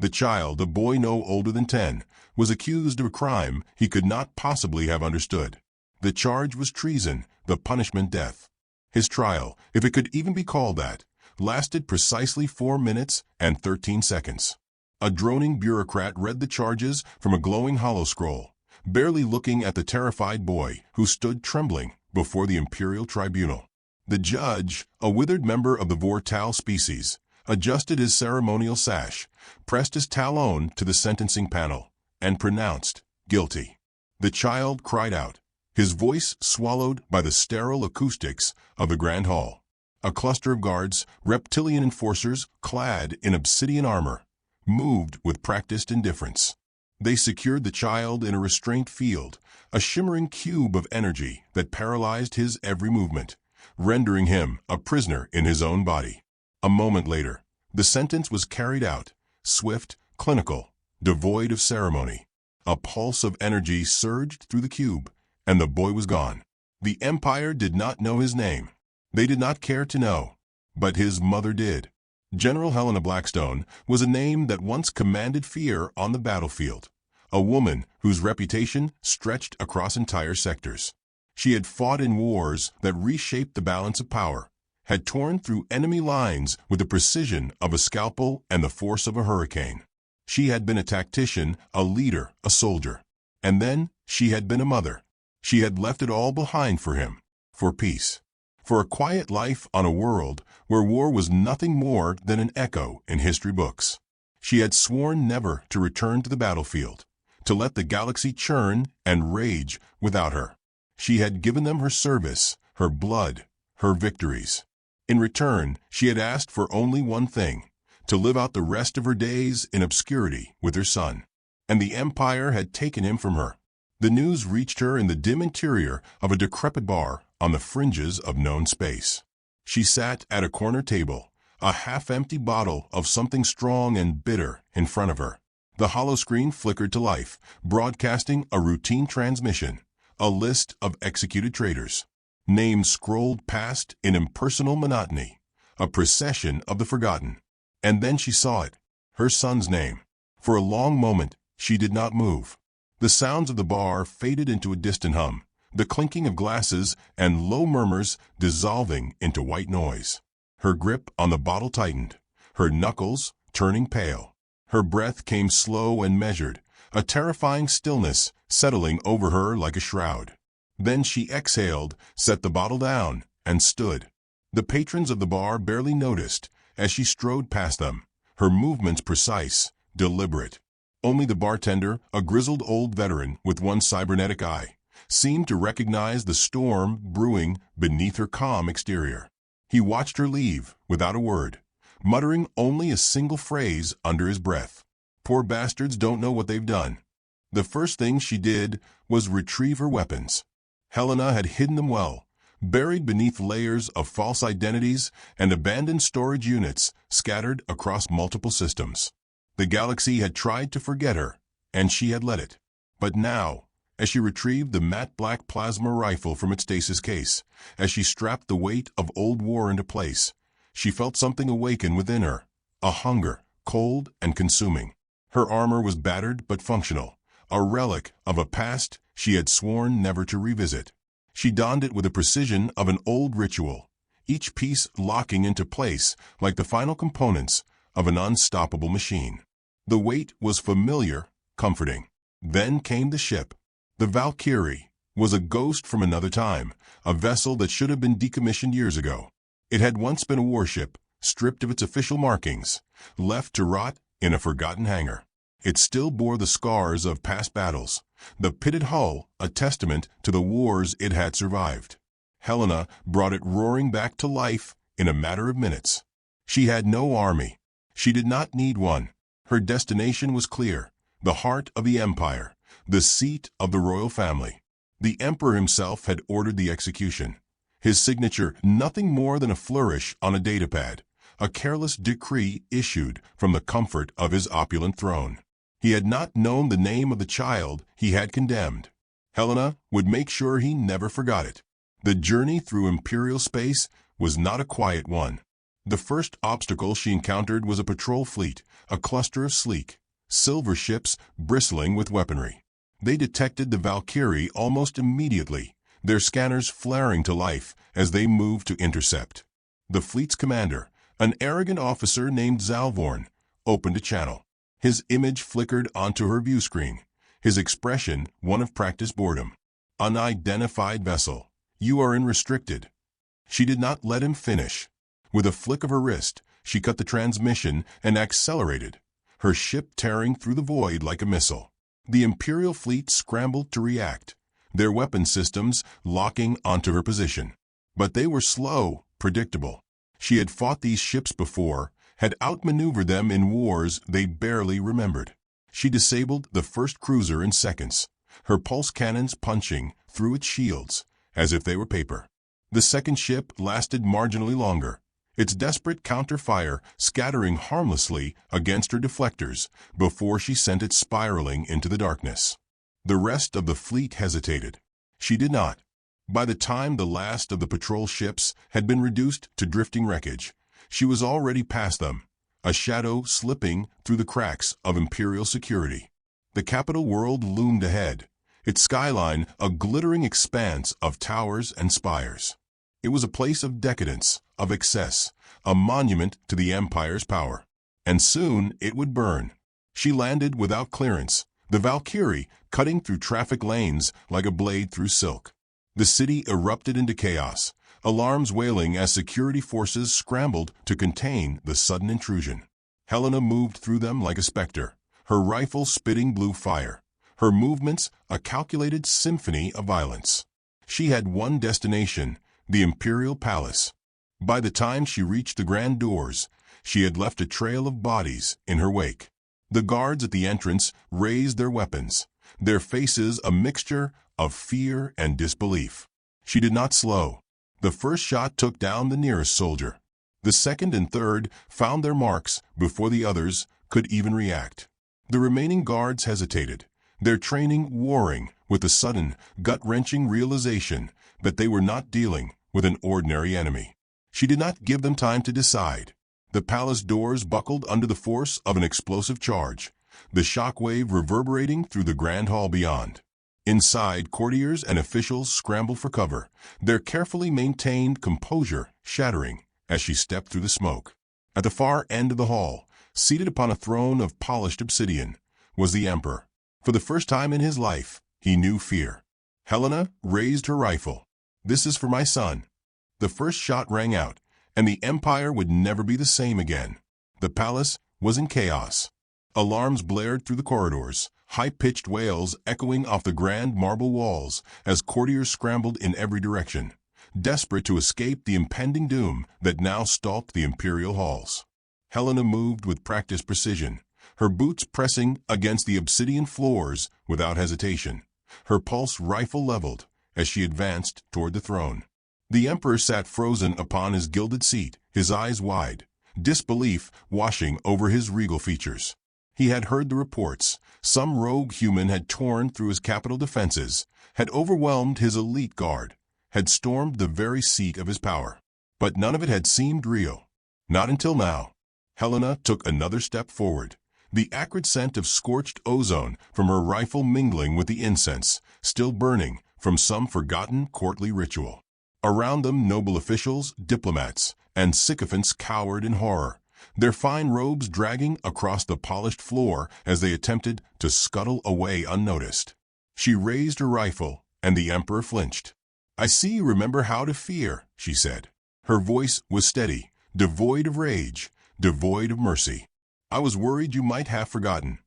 The child, a boy no older than 10, was accused of a crime he could not possibly have understood. The charge was treason, the punishment death. His trial, if it could even be called that, lasted precisely 4 minutes and 13 seconds. A droning bureaucrat read the charges from a glowing hollow scroll, barely looking at the terrified boy who stood trembling before the imperial tribunal. The judge, a withered member of the Vortal species, adjusted his ceremonial sash, pressed his talon to the sentencing panel, and pronounced guilty. The child cried out, his voice swallowed by the sterile acoustics of the grand hall. A cluster of guards, reptilian enforcers clad in obsidian armor, moved with practiced indifference. They secured the child in a restraint field, a shimmering cube of energy that paralyzed his every movement, rendering him a prisoner in his own body. A moment later, the sentence was carried out, swift, clinical, devoid of ceremony. A pulse of energy surged through the cube, and the boy was gone. The Empire did not know his name. They did not care to know, but his mother did. General Helena Blackstone was a name that once commanded fear on the battlefield, a woman whose reputation stretched across entire sectors. She had fought in wars that reshaped the balance of power, had torn through enemy lines with the precision of a scalpel and the force of a hurricane. She had been a tactician, a leader, a soldier. And then she had been a mother. She had left it all behind for him, for peace, for a quiet life on a world where war was nothing more than an echo in history books. She had sworn never to return to the battlefield, to let the galaxy churn and rage without her. She had given them her service, her blood, her victories. In return, she had asked for only one thing, to live out the rest of her days in obscurity with her son. And the Empire had taken him from her. The news reached her in the dim interior of a decrepit bar on the fringes of known space. She sat at a corner table, a half-empty bottle of something strong and bitter in front of her. The holoscreen flickered to life, broadcasting a routine transmission, a list of executed traitors. Names scrolled past in impersonal monotony, a procession of the forgotten. And then she saw it, her son's name. For a long moment, she did not move. The sounds of the bar faded into a distant hum, the clinking of glasses and low murmurs dissolving into white noise. Her grip on the bottle tightened, her knuckles turning pale. Her breath came slow and measured, a terrifying stillness settling over her like a shroud. Then she exhaled, set the bottle down, and stood. The patrons of the bar barely noticed as she strode past them, her movements precise, deliberate. Only the bartender, a grizzled old veteran with one cybernetic eye, seemed to recognize the storm brewing beneath her calm exterior. He watched her leave without a word, muttering only a single phrase under his breath. Poor bastards don't know what they've done. The first thing she did was retrieve her weapons. Helena had hidden them well, buried beneath layers of false identities and abandoned storage units scattered across multiple systems. The galaxy had tried to forget her, and she had let it. But now, as she retrieved the matte black plasma rifle from its stasis case, as she strapped the weight of old war into place, she felt something awaken within her, a hunger, cold and consuming. Her armor was battered but functional, a relic of a past she had sworn never to revisit. She donned it with the precision of an old ritual, each piece locking into place like the final components of an unstoppable machine. The weight was familiar, comforting. Then came the ship. The Valkyrie was a ghost from another time, a vessel that should have been decommissioned years ago. It had once been a warship, stripped of its official markings, left to rot in a forgotten hangar. It still bore the scars of past battles, the pitted hull a testament to the wars it had survived. Helena brought it roaring back to life in a matter of minutes. She had no army. She did not need one. Her destination was clear, the heart of the Empire, the seat of the royal family. The Emperor himself had ordered the execution. His signature nothing more than a flourish on a datapad, a careless decree issued from the comfort of his opulent throne. He had not known the name of the child he had condemned. Helena would make sure he never forgot it. The journey through imperial space was not a quiet one. The first obstacle she encountered was a patrol fleet, a cluster of sleek, silver ships bristling with weaponry. They detected the Valkyrie almost immediately, their scanners flaring to life as they moved to intercept. The fleet's commander, an arrogant officer named Zalvorn, opened a channel. His image flickered onto her view screen, his expression one of practiced boredom. Unidentified vessel. You are unrestricted. She did not let him finish. With a flick of her wrist, she cut the transmission and accelerated, her ship tearing through the void like a missile. The Imperial fleet scrambled to react, their weapon systems locking onto her position. But they were slow, predictable. She had fought these ships before, had outmaneuvered them in wars they barely remembered. She disabled the first cruiser in seconds, her pulse cannons punching through its shields as if they were paper. The second ship lasted marginally longer, its desperate counter-fire scattering harmlessly against her deflectors before she sent it spiraling into the darkness. The rest of the fleet hesitated. She did not. By the time the last of the patrol ships had been reduced to drifting wreckage, she was already past them, a shadow slipping through the cracks of Imperial security. The capital world loomed ahead, its skyline a glittering expanse of towers and spires. It was a place of decadence, of excess, a monument to the Empire's power. And soon it would burn. She landed without clearance, the Valkyrie cutting through traffic lanes like a blade through silk. The city erupted into chaos, alarms wailing as security forces scrambled to contain the sudden intrusion. Helena moved through them like a specter, her rifle spitting blue fire, her movements a calculated symphony of violence. She had one destination, the Imperial Palace. By the time she reached the grand doors, she had left a trail of bodies in her wake. The guards at the entrance raised their weapons, their faces a mixture of fear and disbelief. She did not slow. The first shot took down the nearest soldier. The second and third found their marks before the others could even react. The remaining guards hesitated, their training warring with the sudden, gut-wrenching realization that they were not dealing with an ordinary enemy. She did not give them time to decide. The palace doors buckled under the force of an explosive charge, the shockwave reverberating through the grand hall beyond. Inside, courtiers and officials scrambled for cover, their carefully maintained composure shattering as she stepped through the smoke. At the far end of the hall, seated upon a throne of polished obsidian, was the Emperor. For the first time in his life, he knew fear. Helena raised her rifle. "This is for my son." The first shot rang out, and the Empire would never be the same again. The palace was in chaos. Alarms blared through the corridors, high-pitched wails echoing off the grand marble walls as courtiers scrambled in every direction, desperate to escape the impending doom that now stalked the imperial halls. Helena moved with practiced precision, her boots pressing against the obsidian floors without hesitation, her pulse rifle leveled as she advanced toward the throne. The Emperor sat frozen upon his gilded seat, his eyes wide, disbelief washing over his regal features. He had heard the reports. Some rogue human had torn through his capital defenses, had overwhelmed his elite guard, had stormed the very seat of his power. But none of it had seemed real. Not until now. Helena took another step forward, the acrid scent of scorched ozone from her rifle mingling with the incense, still burning from some forgotten courtly ritual. Around them, noble officials, diplomats, and sycophants cowered in horror, their fine robes dragging across the polished floor as they attempted to scuttle away unnoticed. She raised her rifle, and the Emperor flinched. "I see you remember how to fear," she said. Her voice was steady, devoid of rage, devoid of mercy. "I was worried you might have forgotten."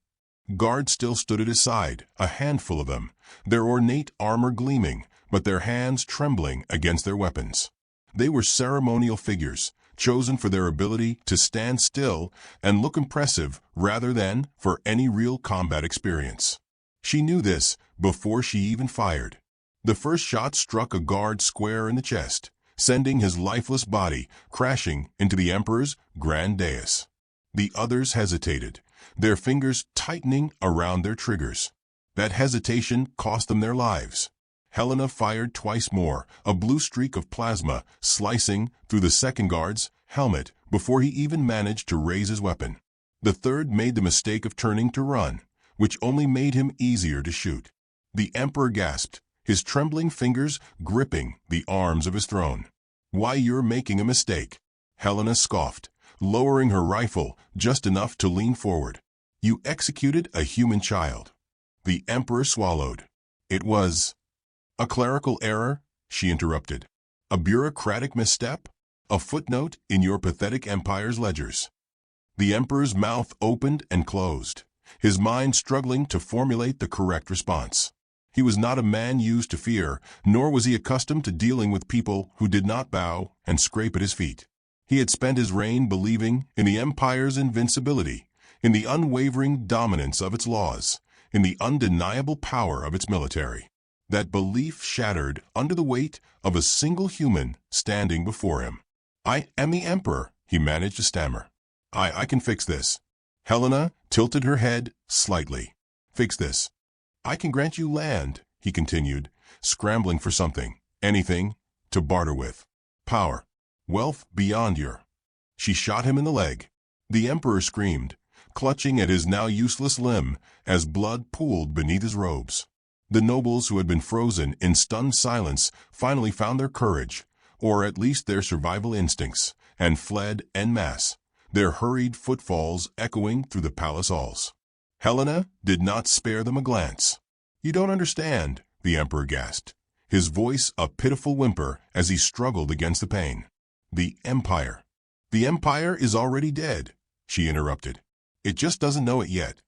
Guards still stood at his side, a handful of them, their ornate armor gleaming, but their hands trembling against their weapons. They were ceremonial figures, chosen for their ability to stand still and look impressive rather than for any real combat experience. She knew this before she even fired. The first shot struck a guard square in the chest, sending his lifeless body crashing into the Emperor's grand dais. The others hesitated, their fingers tightening around their triggers. That hesitation cost them their lives. Helena fired twice more, a blue streak of plasma slicing through the second guard's helmet before he even managed to raise his weapon. The third made the mistake of turning to run, which only made him easier to shoot. The emperor gasped, his trembling fingers gripping the arms of his throne. "Why, you're making a mistake," Helena scoffed, lowering her rifle just enough to lean forward. "You executed a human child." The emperor swallowed. "It was a clerical error," she interrupted. "A bureaucratic misstep? A footnote in your pathetic empire's ledgers." The emperor's mouth opened and closed, his mind struggling to formulate the correct response. He was not a man used to fear, nor was he accustomed to dealing with people who did not bow and scrape at his feet. He had spent his reign believing in the empire's invincibility, in the unwavering dominance of its laws, in the undeniable power of its military. That belief shattered under the weight of a single human standing before him. "I am the emperor," he managed to stammer. I can fix this." Helena tilted her head slightly. "Fix this." "I can grant you land," he continued, scrambling for something, anything, to barter with. "Power. Wealth beyond your—" She shot him in the leg. The emperor screamed, clutching at his now useless limb as blood pooled beneath his robes. The nobles who had been frozen in stunned silence finally found their courage, or at least their survival instincts, and fled en masse, their hurried footfalls echoing through the palace halls. Helena did not spare them a glance. "You don't understand," the emperor gasped, his voice a pitiful whimper as he struggled against the pain. "The empire." "The empire is already dead," she interrupted. "It just doesn't know it yet."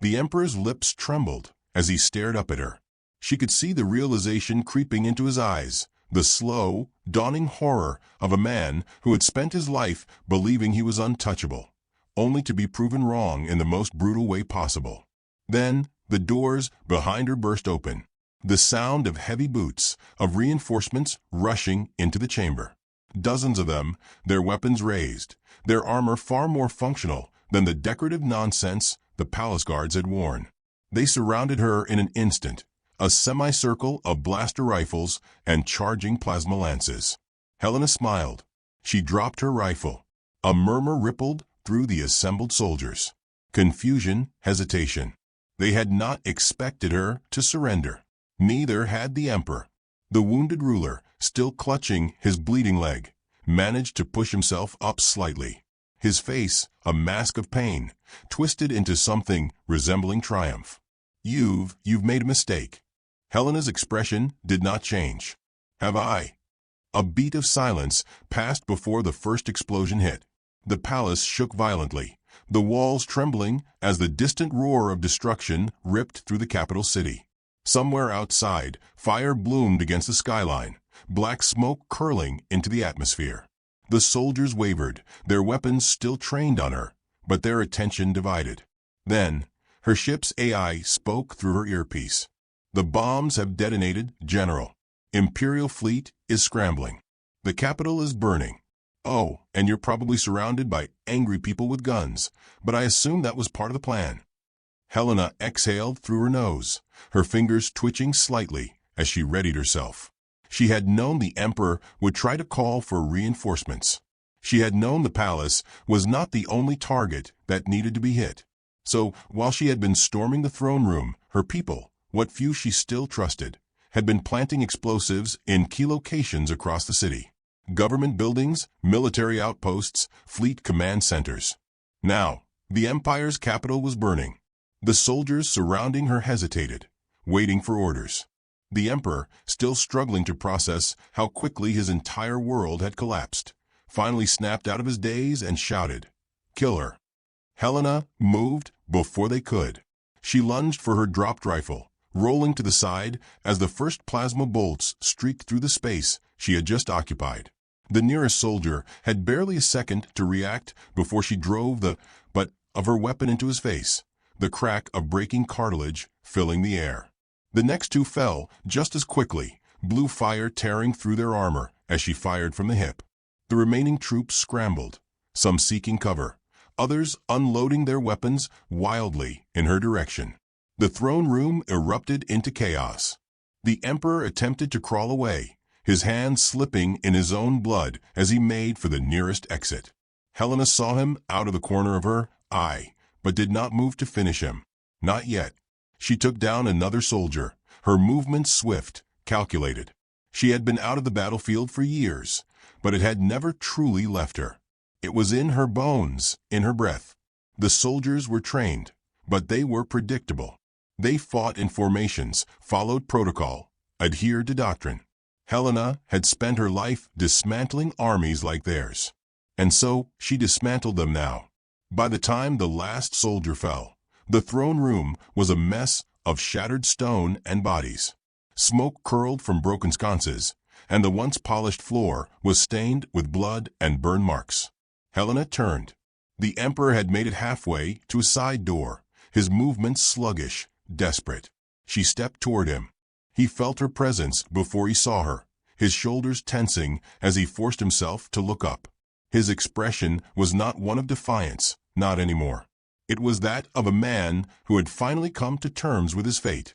The emperor's lips trembled as he stared up at her. She could see the realization creeping into his eyes, the slow, dawning horror of a man who had spent his life believing he was untouchable, only to be proven wrong in the most brutal way possible. Then the doors behind her burst open, the sound of heavy boots, of reinforcements rushing into the chamber. Dozens of them, their weapons raised, their armor far more functional than the decorative nonsense the palace guards had worn. They surrounded her in an instant, a semicircle of blaster rifles and charging plasma lances. Helena smiled. She dropped her rifle. A murmur rippled through the assembled soldiers. Confusion, hesitation. They had not expected her to surrender. Neither had the emperor. The wounded ruler, still clutching his bleeding leg, managed to push himself up slightly. His face, a mask of pain, twisted into something resembling triumph. You've made a mistake." Helena's expression did not change. "Have I?" A beat of silence passed before the first explosion hit. The palace shook violently, the walls trembling as the distant roar of destruction ripped through the capital city. Somewhere outside, fire bloomed against the skyline, black smoke curling into the atmosphere. The soldiers wavered, their weapons still trained on her, but their attention divided. Then, her ship's AI spoke through her earpiece. "The bombs have detonated, General. Imperial fleet is scrambling. The capital is burning. Oh, and you're probably surrounded by angry people with guns, but I assume that was part of the plan." Helena exhaled through her nose, her fingers twitching slightly as she readied herself. She had known the emperor would try to call for reinforcements. She had known the palace was not the only target that needed to be hit. So, while she had been storming the throne room, her people, what few she still trusted, had been planting explosives in key locations across the city. Government buildings, military outposts, fleet command centers. Now, the empire's capital was burning. The soldiers surrounding her hesitated, waiting for orders. The emperor, still struggling to process how quickly his entire world had collapsed, finally snapped out of his daze and shouted, "Kill her." Helena moved before they could. She lunged for her dropped rifle, rolling to the side as the first plasma bolts streaked through the space she had just occupied. The nearest soldier had barely a second to react before she drove the butt of her weapon into his face, the crack of breaking cartilage filling the air. The next two fell just as quickly, blue fire tearing through their armor as she fired from the hip. The remaining troops scrambled, some seeking cover, others unloading their weapons wildly in her direction. The throne room erupted into chaos. The emperor attempted to crawl away, his hand slipping in his own blood as he made for the nearest exit. Helena saw him out of the corner of her eye, but did not move to finish him. Not yet. She took down another soldier, her movements swift, calculated. She had been out of the battlefield for years, but it had never truly left her. It was in her bones, in her breath. The soldiers were trained, but they were predictable. They fought in formations, followed protocol, adhered to doctrine. Helena had spent her life dismantling armies like theirs. And so she dismantled them now. By the time the last soldier fell, the throne room was a mess of shattered stone and bodies. Smoke curled from broken sconces, and the once polished floor was stained with blood and burn marks. Helena turned. The emperor had made it halfway to a side door, his movements sluggish, desperate. She stepped toward him. He felt her presence before he saw her, his shoulders tensing as he forced himself to look up. His expression was not one of defiance, not anymore. It was that of a man who had finally come to terms with his fate.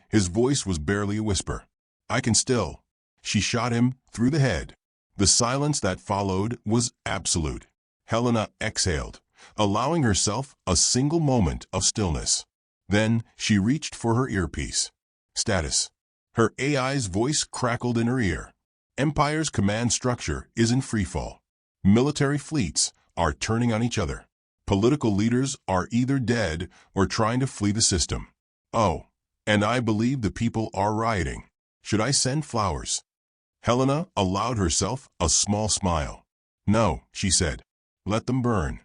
His voice was barely a whisper. I can still. She shot him through the head. The silence that followed was absolute. Helena exhaled, allowing herself a single moment of stillness. Then she reached for her earpiece. Status. Her AI's voice crackled in her ear. Empire's command structure is in freefall. Military fleets are turning on each other. Political leaders are either dead or trying to flee the system. Oh, and I believe the people are rioting. Should I send flowers? Helena allowed herself a small smile. No, she said. Let them burn.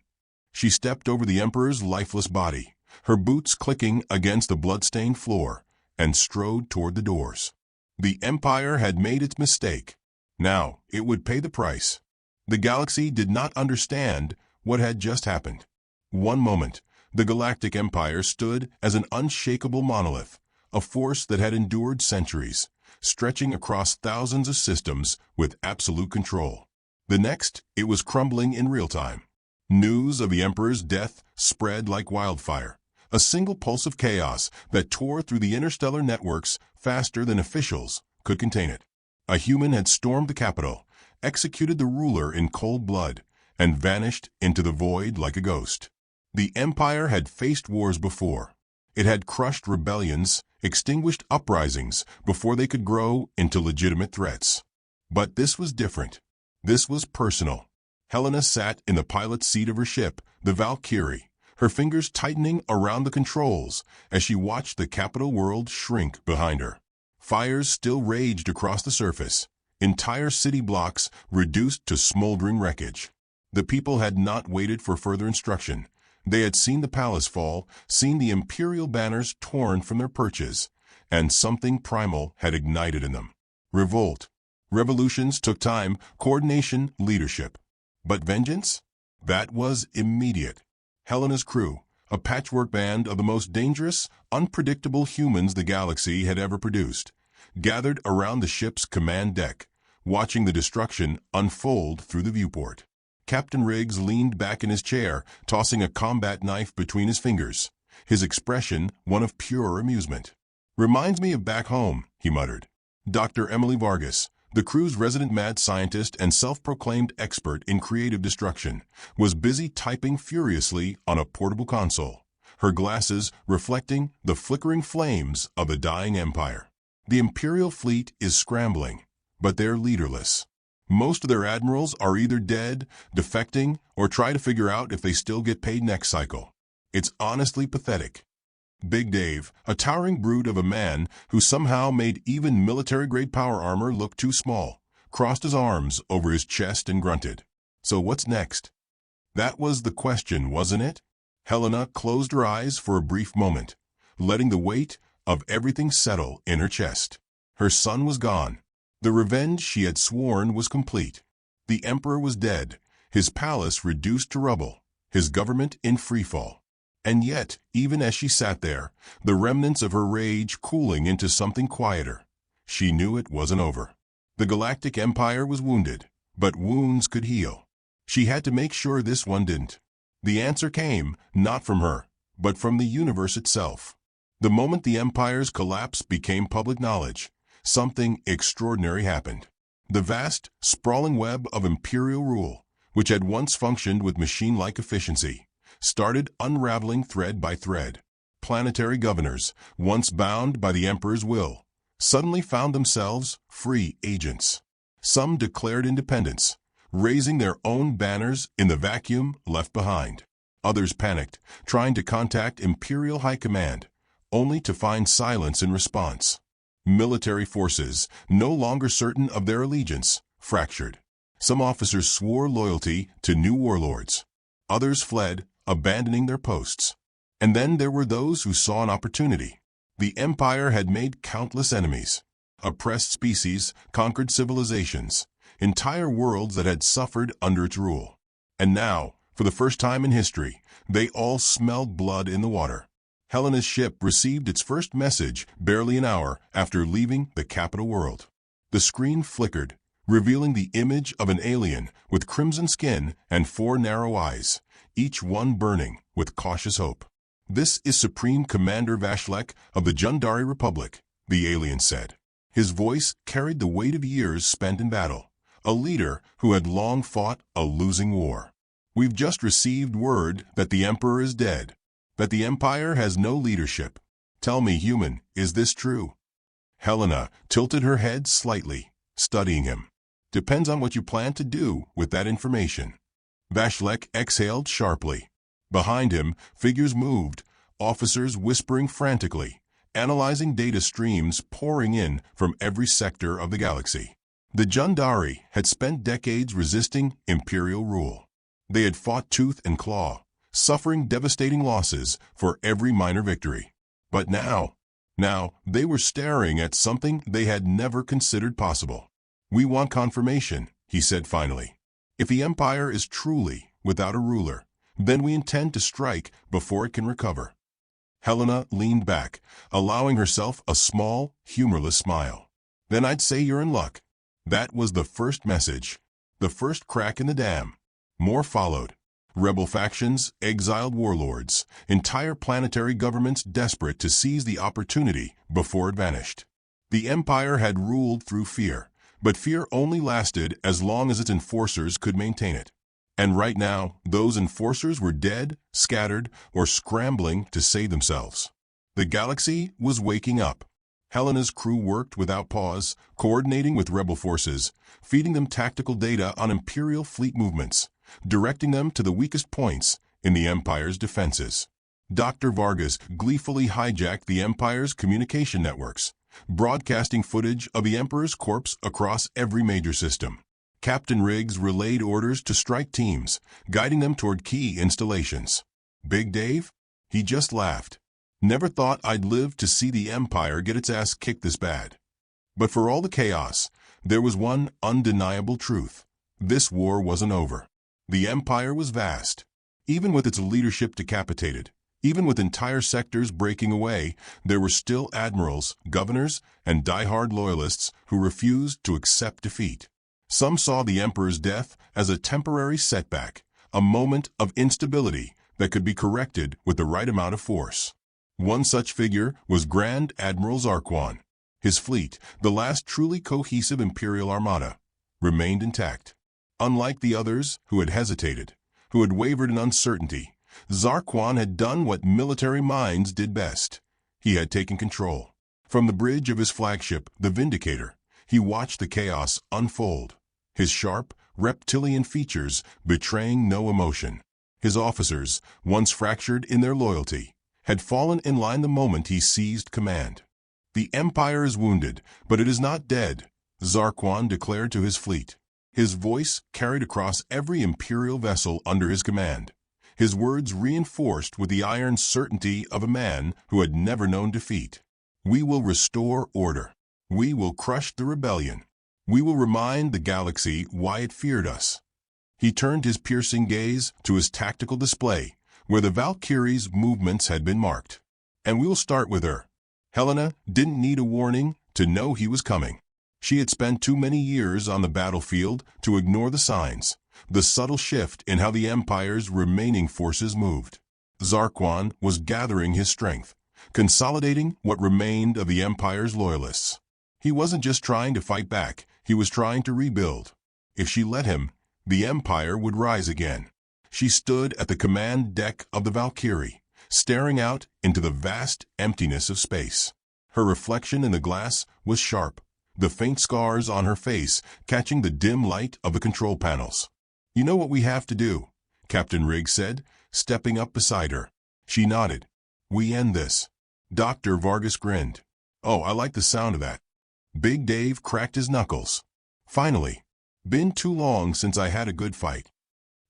She stepped over the emperor's lifeless body, her boots clicking against the blood-stained floor, and strode toward the doors. The Empire had made its mistake. Now it would pay the price. The galaxy did not understand what had just happened. One moment, the Galactic Empire stood as an unshakable monolith, a force that had endured centuries, stretching across thousands of systems with absolute control. The next, it was crumbling in real time. News of the Emperor's death spread like wildfire, a single pulse of chaos that tore through the interstellar networks faster than officials could contain it. A human had stormed the capital, executed the ruler in cold blood, and vanished into the void like a ghost. The Empire had faced wars before. It had crushed rebellions, extinguished uprisings before they could grow into legitimate threats. But this was different. This was personal. Helena sat in the pilot's seat of her ship, the Valkyrie, her fingers tightening around the controls as she watched the capital world shrink behind her. Fires still raged across the surface, entire city blocks reduced to smoldering wreckage. The people had not waited for further instruction. They had seen the palace fall, seen the imperial banners torn from their perches, and something primal had ignited in them. Revolt. Revolutions took time, coordination, leadership. But vengeance? That was immediate. Helena's crew, a patchwork band of the most dangerous, unpredictable humans the galaxy had ever produced, gathered around the ship's command deck, watching the destruction unfold through the viewport. Captain Riggs leaned back in his chair, tossing a combat knife between his fingers, his expression one of pure amusement. "Reminds me of back home," he muttered. Dr. Emily Vargas, the crew's resident mad scientist and self-proclaimed expert in creative destruction, was busy typing furiously on a portable console, her glasses reflecting the flickering flames of the dying empire. The Imperial fleet is scrambling, but they're leaderless. Most of their admirals are either dead, defecting, or try to figure out if they still get paid next cycle. It's honestly pathetic. Big Dave, a towering brute of a man who somehow made even military-grade power armor look too small, crossed his arms over his chest and grunted. So what's next? That was the question, wasn't it? Helena closed her eyes for a brief moment, letting the weight of everything settle in her chest. Her son was gone. The revenge she had sworn was complete. The emperor was dead, his palace reduced to rubble, his government in freefall. And yet, even as she sat there, the remnants of her rage cooling into something quieter, she knew it wasn't over. The Galactic Empire was wounded, but wounds could heal. She had to make sure this one didn't. The answer came, not from her, but from the universe itself. The moment the Empire's collapse became public knowledge, something extraordinary happened. The vast, sprawling web of imperial rule, which had once functioned with machine-like efficiency, started unraveling thread by thread. Planetary governors, once bound by the emperor's will, suddenly found themselves free agents. Some declared independence, raising their own banners in the vacuum left behind. Others panicked, trying to contact Imperial High Command, only to find silence in response. Military forces, no longer certain of their allegiance, fractured. Some officers swore loyalty to new warlords. Others fled, abandoning their posts. And then there were those who saw an opportunity. The Empire had made countless enemies. Oppressed species, conquered civilizations, entire worlds that had suffered under its rule. And now, for the first time in history, they all smelled blood in the water. Helena's ship received its first message barely an hour after leaving the capital world. The screen flickered, revealing the image of an alien with crimson skin and 4 narrow eyes, each one burning with cautious hope. "This is Supreme Commander Vashlek of the Jundari Republic," the alien said. His voice carried the weight of years spent in battle, a leader who had long fought a losing war. "We've just received word that the Emperor is dead, that the Empire has no leadership. Tell me, human, is this true?" Helena tilted her head slightly, studying him. "Depends on what you plan to do with that information." Vashlek exhaled sharply. Behind him, figures moved, officers whispering frantically, analyzing data streams pouring in from every sector of the galaxy. The Jundari had spent decades resisting imperial rule. They had fought tooth and claw, suffering devastating losses for every minor victory. But now they were staring at something they had never considered possible. "We want confirmation," he said finally. "If the Empire is truly without a ruler, then we intend to strike before it can recover." Helena leaned back, allowing herself a small, humorless smile. "Then I'd say you're in luck." That was the first message, the first crack in the dam. More followed. Rebel factions, exiled warlords, entire planetary governments desperate to seize the opportunity before it vanished. The Empire had ruled through fear, but fear only lasted as long as its enforcers could maintain it. And right now, those enforcers were dead, scattered, or scrambling to save themselves. The galaxy was waking up. Helena's crew worked without pause, coordinating with rebel forces, feeding them tactical data on Imperial fleet movements, directing them to the weakest points in the Empire's defenses. Dr. Vargas gleefully hijacked the Empire's communication networks, broadcasting footage of the Emperor's corpse across every major system. Captain Riggs relayed orders to strike teams, guiding them toward key installations. Big Dave? He just laughed. "Never thought I'd live to see the Empire get its ass kicked this bad." But for all the chaos, there was one undeniable truth. This war wasn't over. The Empire was vast. Even with its leadership decapitated, even with entire sectors breaking away, there were still admirals, governors, and die-hard loyalists who refused to accept defeat. Some saw the Emperor's death as a temporary setback, a moment of instability that could be corrected with the right amount of force. One such figure was Grand Admiral Zarquan. His fleet, the last truly cohesive Imperial armada, remained intact. Unlike the others who had hesitated, who had wavered in uncertainty, Zarquan had done what military minds did best. He had taken control. From the bridge of his flagship, the Vindicator, he watched the chaos unfold, his sharp, reptilian features betraying no emotion. His officers, once fractured in their loyalty, had fallen in line the moment he seized command. "The Empire is wounded, but it is not dead," Zarquan declared to his fleet. His voice carried across every Imperial vessel under his command, his words reinforced with the iron certainty of a man who had never known defeat. "We will restore order. We will crush the rebellion. We will remind the galaxy why it feared us." He turned his piercing gaze to his tactical display, where the Valkyrie's movements had been marked. "And we will start with her." Helena didn't need a warning to know he was coming. She had spent too many years on the battlefield to ignore the signs, the subtle shift in how the Empire's remaining forces moved. Zarquan was gathering his strength, consolidating what remained of the Empire's loyalists. He wasn't just trying to fight back, he was trying to rebuild. If she let him, the Empire would rise again. She stood at the command deck of the Valkyrie, staring out into the vast emptiness of space. Her reflection in the glass was sharp, the faint scars on her face catching the dim light of the control panels. "You know what we have to do," Captain Riggs said, stepping up beside her. She nodded. "We end this." Dr. Vargas grinned. "Oh, I like the sound of that." Big Dave cracked his knuckles. "Finally. Been too long since I had a good fight."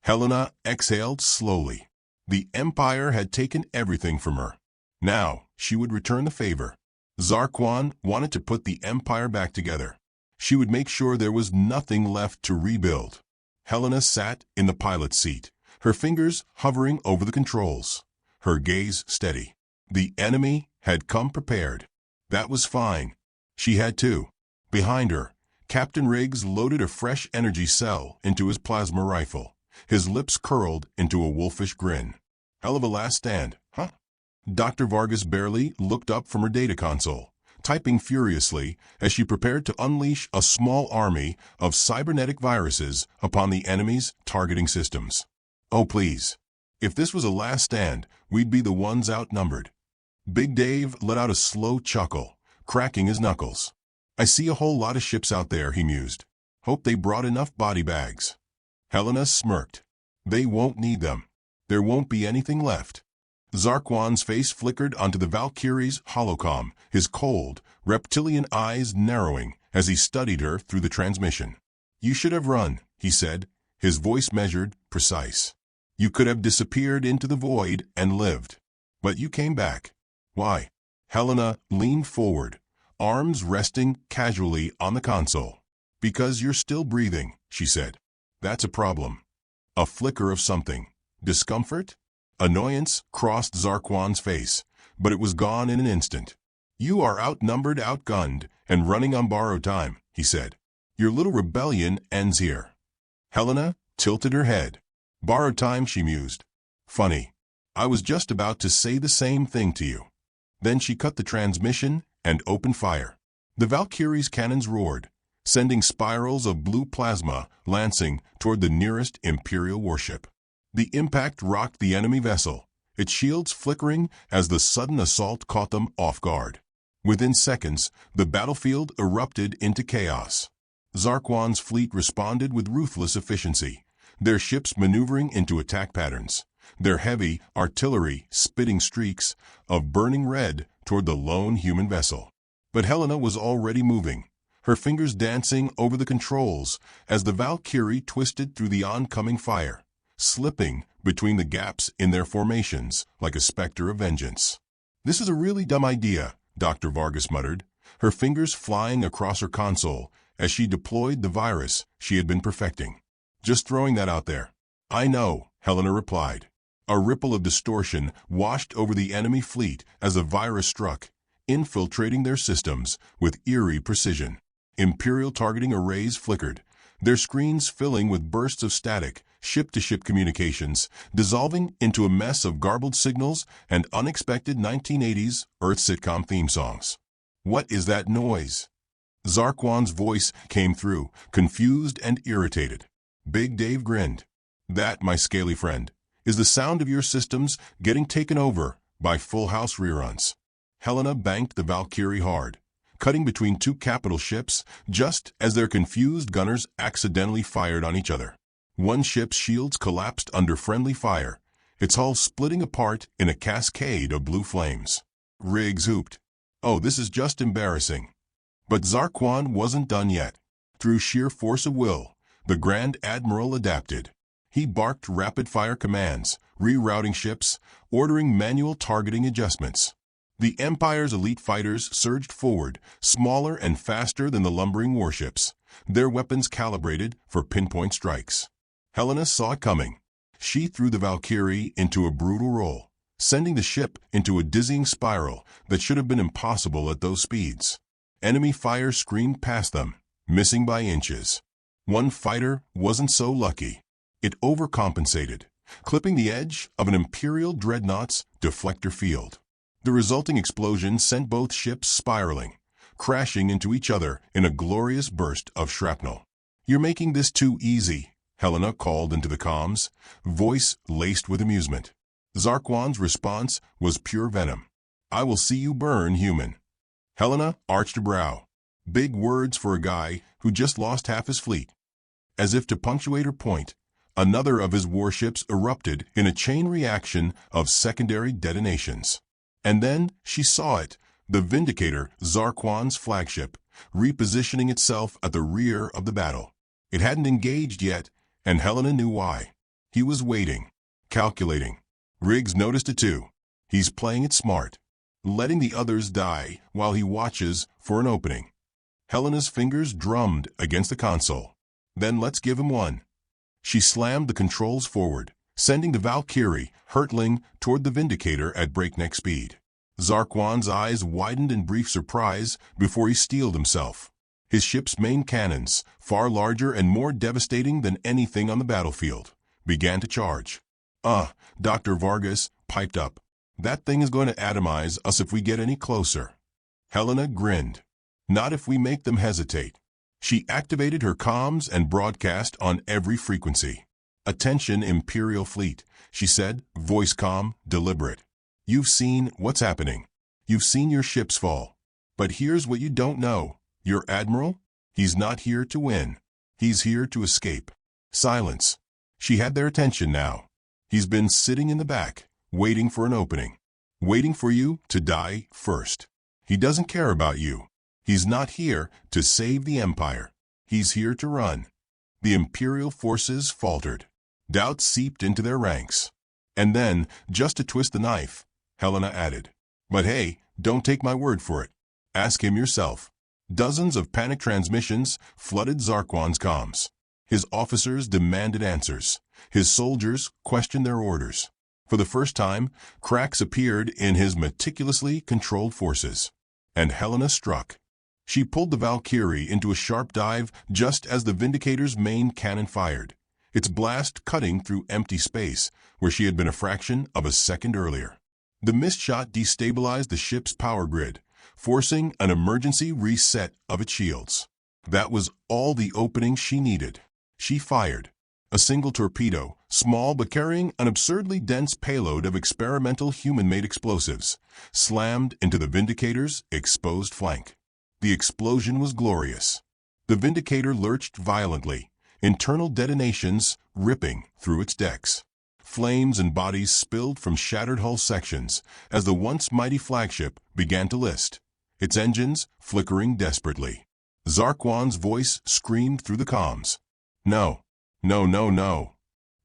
Helena exhaled slowly. The Empire had taken everything from her. Now she would return the favor. Zarquan wanted to put the Empire back together. She would make sure there was nothing left to rebuild. Helena sat in the pilot's seat, her fingers hovering over the controls, her gaze steady. The enemy had come prepared. That was fine. She had too. Behind her, Captain Riggs loaded a fresh energy cell into his plasma rifle, his lips curled into a wolfish grin. "Hell of a last stand, huh?" Dr. Vargas barely looked up from her data console, typing furiously as she prepared to unleash a small army of cybernetic viruses upon the enemy's targeting systems. "Oh, please. If this was a last stand, we'd be the ones outnumbered." Big Dave let out a slow chuckle, cracking his knuckles. "I see a whole lot of ships out there," he mused. "Hope they brought enough body bags." Helena smirked. "They won't need them. There won't be anything left." Zarquan's face flickered onto the Valkyrie's holocom, his cold, reptilian eyes narrowing as he studied her through the transmission. "You should have run," he said, his voice measured, precise. "You could have disappeared into the void and lived. But you came back. Why?" Helena leaned forward, arms resting casually on the console. "Because you're still breathing," she said. "That's a problem." A flicker of something. Discomfort? Annoyance crossed Zarquan's face, but it was gone in an instant. "You are outnumbered, outgunned, and running on borrowed time," he said. "Your little rebellion ends here." Helena tilted her head. "Borrowed time," she mused. "Funny. I was just about to say the same thing to you." Then she cut the transmission and opened fire. The Valkyrie's cannons roared, sending spirals of blue plasma lancing toward the nearest Imperial warship. The impact rocked the enemy vessel, its shields flickering as the sudden assault caught them off guard. Within seconds, the battlefield erupted into chaos. Zarquan's fleet responded with ruthless efficiency, their ships maneuvering into attack patterns, their heavy artillery spitting streaks of burning red toward the lone human vessel. But Helena was already moving, her fingers dancing over the controls as the Valkyrie twisted through the oncoming fire, slipping between the gaps in their formations like a specter of vengeance. "This is a really dumb idea," Dr. Vargas muttered, her fingers flying across her console as she deployed the virus she had been perfecting. "Just throwing that out there." "I know," Helena replied. A ripple of distortion washed over the enemy fleet as the virus struck, infiltrating their systems with eerie precision. Imperial targeting arrays flickered, their screens filling with bursts of static, ship-to-ship communications, dissolving into a mess of garbled signals and unexpected 1980s Earth sitcom theme songs. "What is that noise?" Zarquan's voice came through, confused and irritated. Big Dave grinned. "That, my scaly friend, is the sound of your systems getting taken over by Full House reruns." Helena banked the Valkyrie hard, cutting between two capital ships just as their confused gunners accidentally fired on each other. One ship's shields collapsed under friendly fire, its hull splitting apart in a cascade of blue flames. Riggs whooped. "Oh, this is just embarrassing." But Zarquan wasn't done yet. Through sheer force of will, the Grand Admiral adapted. He barked rapid-fire commands, rerouting ships, ordering manual targeting adjustments. The Empire's elite fighters surged forward, smaller and faster than the lumbering warships, their weapons calibrated for pinpoint strikes. Helena saw it coming. She threw the Valkyrie into a brutal roll, sending the ship into a dizzying spiral that should have been impossible at those speeds. Enemy fire screamed past them, missing by inches. One fighter wasn't so lucky. It overcompensated, clipping the edge of an Imperial dreadnought's deflector field. The resulting explosion sent both ships spiraling, crashing into each other in a glorious burst of shrapnel. "You're making this too easy," Helena called into the comms, voice laced with amusement. Zarquan's response was pure venom. "I will see you burn, human." Helena arched a brow. Big words for a guy who just lost half his fleet. As if to punctuate her point, another of his warships erupted in a chain reaction of secondary detonations. And then she saw it, the Vindicator, Zarquan's flagship, repositioning itself at the rear of the battle. It hadn't engaged yet, and Helena knew why. He was waiting, calculating. Riggs noticed it too. He's playing it smart, letting the others die while he watches for an opening. Helena's fingers drummed against the console. "Then let's give him one." She slammed the controls forward, sending the Valkyrie hurtling toward the Vindicator at breakneck speed. Zarquan's eyes widened in brief surprise before he steeled himself. His ship's main cannons, far larger and more devastating than anything on the battlefield, began to charge. Dr. Vargas piped up. "That thing is going to atomize us if we get any closer." Helena grinned. "Not if we make them hesitate." She activated her comms and broadcast on every frequency. "Attention, Imperial Fleet," she said, voice calm, deliberate. "You've seen what's happening. You've seen your ships fall. But here's what you don't know. Your admiral? He's not here to win. He's here to escape." Silence. She had their attention now. "He's been sitting in the back, waiting for an opening. Waiting for you to die first. He doesn't care about you. He's not here to save the Empire. He's here to run." The Imperial forces faltered. Doubt seeped into their ranks. And then, just to twist the knife, Helena added, "But hey, don't take my word for it. Ask him yourself." Dozens of panic transmissions flooded Zarquan's comms. His officers demanded answers. His soldiers questioned their orders. For the first time, cracks appeared in his meticulously controlled forces. And Helena struck. She pulled the Valkyrie into a sharp dive just as the Vindicator's main cannon fired, its blast cutting through empty space where she had been a fraction of a second earlier. The missed shot destabilized the ship's power grid, forcing an emergency reset of its shields. That was all the opening she needed. She fired. A single torpedo, small but carrying an absurdly dense payload of experimental human-made explosives, slammed into the Vindicator's exposed flank. The explosion was glorious. The Vindicator lurched violently, internal detonations ripping through its decks. Flames and bodies spilled from shattered hull sections as the once mighty flagship began to list, its engines flickering desperately. Zarquan's voice screamed through the comms. "No. No, no, no."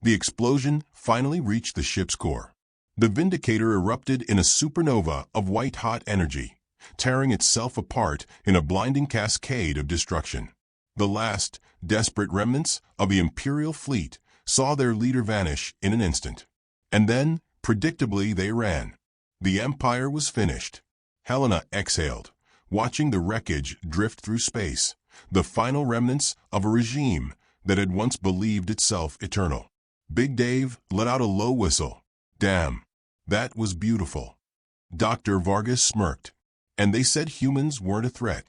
The explosion finally reached the ship's core. The Vindicator erupted in a supernova of white-hot energy, tearing itself apart in a blinding cascade of destruction. The last, desperate remnants of the Imperial fleet saw their leader vanish in an instant. And then, predictably, they ran. The Empire was finished. Helena exhaled, watching the wreckage drift through space, the final remnants of a regime that had once believed itself eternal. Big Dave let out a low whistle. "Damn, that was beautiful." Dr. Vargas smirked. "And they said humans weren't a threat."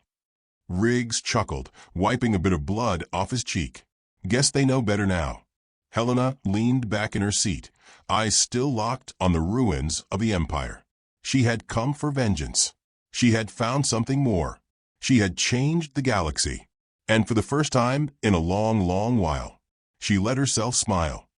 Riggs chuckled, wiping a bit of blood off his cheek. "Guess they know better now." Helena leaned back in her seat, eyes still locked on the ruins of the Empire. She had come for vengeance. She had found something more. She had changed the galaxy. And for the first time in a long, long while, she let herself smile.